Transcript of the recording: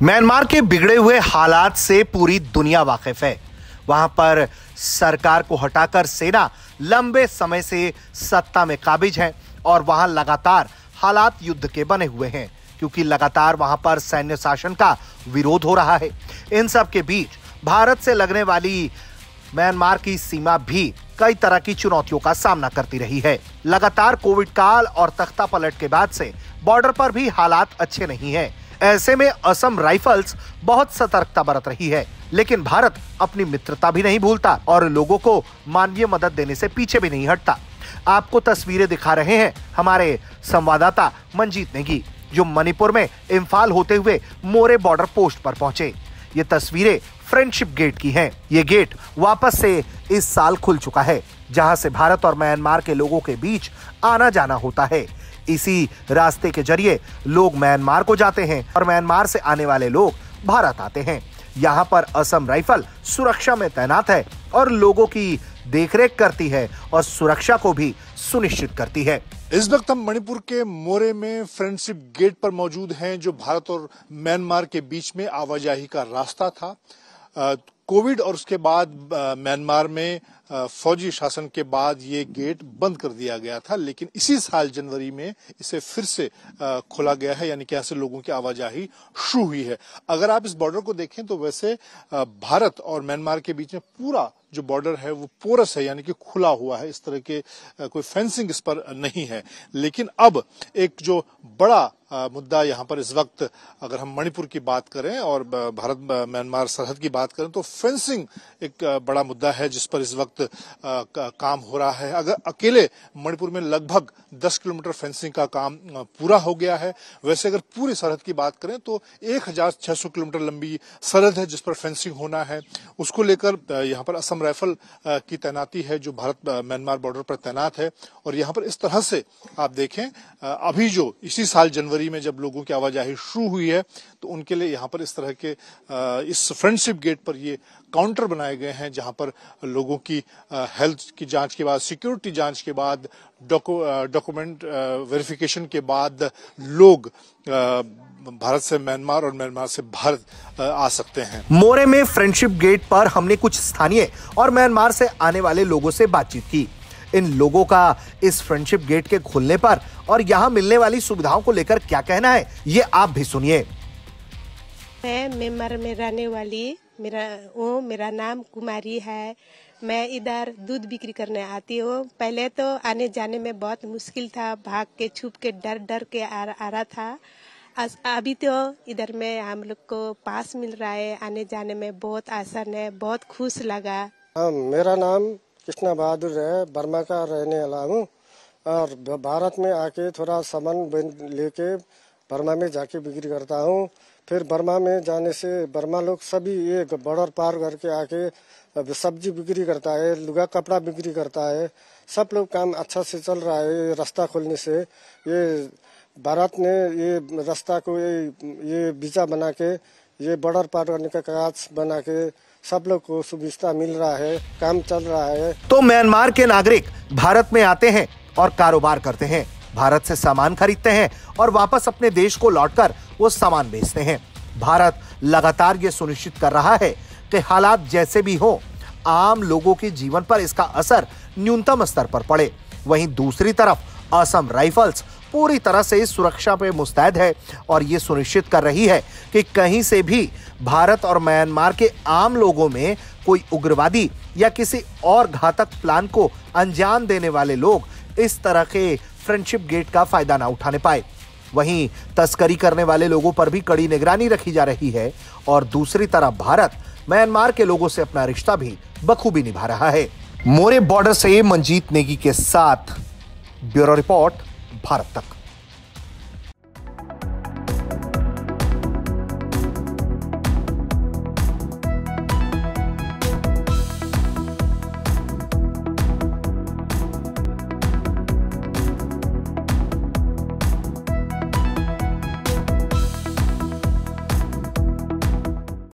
Myanmar के बिगड़े हुए हालात से पूरी दुनिया वाकिफ है। वहां पर सरकार को हटाकर सेना लंबे समय से सत्ता में काबिज है और वहां लगातार हालात युद्ध के बने हुए हैं, क्योंकि लगातार वहां पर सैन्य शासन का विरोध हो रहा है। इन सब के बीच भारत से लगने वाली म्यांमार की सीमा भी कई तरह की चुनौतियों का सामना करती रही है। लगातार कोविड काल और तख्ता पलट के बाद से बॉर्डर पर भी हालात अच्छे नहीं हैं। ऐसे में असम राइफल्स बहुत सतर्कता बरत रही है, लेकिन भारत अपनी मित्रता भी नहीं भूलता और लोगों को मानवीय मदद देने से पीछे भी नहीं हटता। आपको तस्वीरें दिखा रहे हैं हमारे संवाददाता मंजीत नेगी, जो मणिपुर में इम्फाल होते हुए मोरे बॉर्डर पोस्ट पर पहुंचे। ये तस्वीरें फ्रेंडशिप गेट की हैं। ये गेट वापस से इस साल खुल चुका है, जहां से भारत और म्यांमार के लोगों के बीच आना जाना होता है। इसी रास्ते के जरिए लोग म्यांमार को जाते हैं और म्यांमार से आने वाले लोग भारत आते हैं। यहाँ पर असम राइफल सुरक्षा में तैनात है और लोगों की देखरेख करती है और सुरक्षा को भी सुनिश्चित करती है। इस वक्त हम मणिपुर के मोरे में फ्रेंडशिप गेट पर मौजूद हैं, जो भारत और म्यांमार के बीच में आवाजाही का रास्ता था। कोविड और उसके बाद म्यांमार में फौजी शासन के बाद ये गेट बंद कर दिया गया था, लेकिन इसी साल जनवरी में इसे फिर से खोला गया है, यानी कि यहाँ से लोगों की आवाजाही शुरू हुई है। अगर आप इस बॉर्डर को देखें तो वैसे भारत और म्यांमार के बीच में पूरा जो बॉर्डर है वो पोरस है, यानी कि खुला हुआ है। इस तरह के कोई फेंसिंग इस पर नहीं है। लेकिन अब एक जो बड़ा मुद्दा यहाँ पर इस वक्त, अगर हम मणिपुर की बात करें और भारत म्यांमार सरहद की बात करें, तो फेंसिंग एक बड़ा मुद्दा है जिस पर इस वक्त काम हो रहा है। अगर अकेले मणिपुर में लगभग 10 किलोमीटर फेंसिंग का काम पूरा हो गया है। वैसे अगर पूरी सरहद की बात करें तो 1600 किलोमीटर लंबी सरहद है जिस पर फेंसिंग होना है। उसको लेकर यहाँ पर असम राइफल की तैनाती है, जो भारत म्यांमार बॉर्डर पर तैनात है। और यहाँ पर इस तरह से आप देखें, अभी जो इसी साल जनवरी में जब लोगों की आवाजाही शुरू हुई है, तो उनके लिए यहाँ पर इस तरह के इस फ्रेंडशिप गेट पर ये काउंटर बनाए गए हैं, जहां पर लोगों की हेल्थ की जांच के बाद, सिक्योरिटी जांच के बाद, डॉक्यूमेंट वेरिफिकेशन के बाद लोग भारत से म्यांमार और म्यांमार से भारत आ सकते हैं। मोरे में फ्रेंडशिप गेट पर हमने कुछ स्थानीय और म्यांमार से आने वाले लोगों से बातचीत की। इन लोगों का इस फ्रेंडशिप गेट के खुलने पर और यहाँ मिलने वाली सुविधाओं को लेकर क्या कहना है, ये आप भी सुनिए। मैं म्यांमार में रहने वाली, मेरा नाम कुमारी है। मैं इधर दूध बिक्री करने आती हूँ। पहले तो आने जाने में बहुत मुश्किल था, भाग के छुप के डर के आ रहा था। अभी तो इधर में हम लोग को पास मिल रहा है, आने जाने में बहुत आसान है, बहुत खुश लगा। मेरा नाम कृष्णा बहादुर है, बर्मा का रहने वाला हूँ और भारत में आके थोड़ा सामान लेके बर्मा में जाके बिक्री करता हूँ। फिर बर्मा में जाने से बर्मा लोग सभी एक बॉर्डर पार करके आके सब्जी बिक्री करता है, लुगा कपड़ा बिक्री करता है। सब लोग काम अच्छा से चल रहा है। रास्ता खोलने से ये भारत ने ये रास्ता को ये वीजा बना के ये बॉर्डर पार करने का कागज बना के सब लोग को सुविधा मिल रहा है, काम चल रहा है। तो म्यांमार के नागरिक भारत में आते हैं और कारोबार करते हैं, भारत से सामान खरीदते हैं और वापस अपने देश को लौटकर वो सामान बेचते हैं। भारत लगातार ये सुनिश्चित कर रहा है कि हालात जैसे भी हो, आम लोगों के जीवन पर इसका असर न्यूनतम स्तर पर पड़े। वहीं दूसरी तरफ असम राइफल्स पूरी तरह से इस सुरक्षा पे मुस्तैद है और ये सुनिश्चित कर रही है कि कहीं से भी भारत और म्यांमार के आम लोगों में कोई उग्रवादी या किसी और घातक प्लान को अंजाम देने वाले लोग इस तरह के फ्रेंडशिप गेट का फायदा ना उठाने पाए। वहीं तस्करी करने वाले लोगों पर भी कड़ी निगरानी रखी जा रही है और दूसरी तरफ भारत म्यांमार के लोगों से अपना रिश्ता भी बखूबी निभा रहा है। मोरे बॉर्डर से मंजीत नेगी के साथ ब्यूरो रिपोर्ट, भारत तक।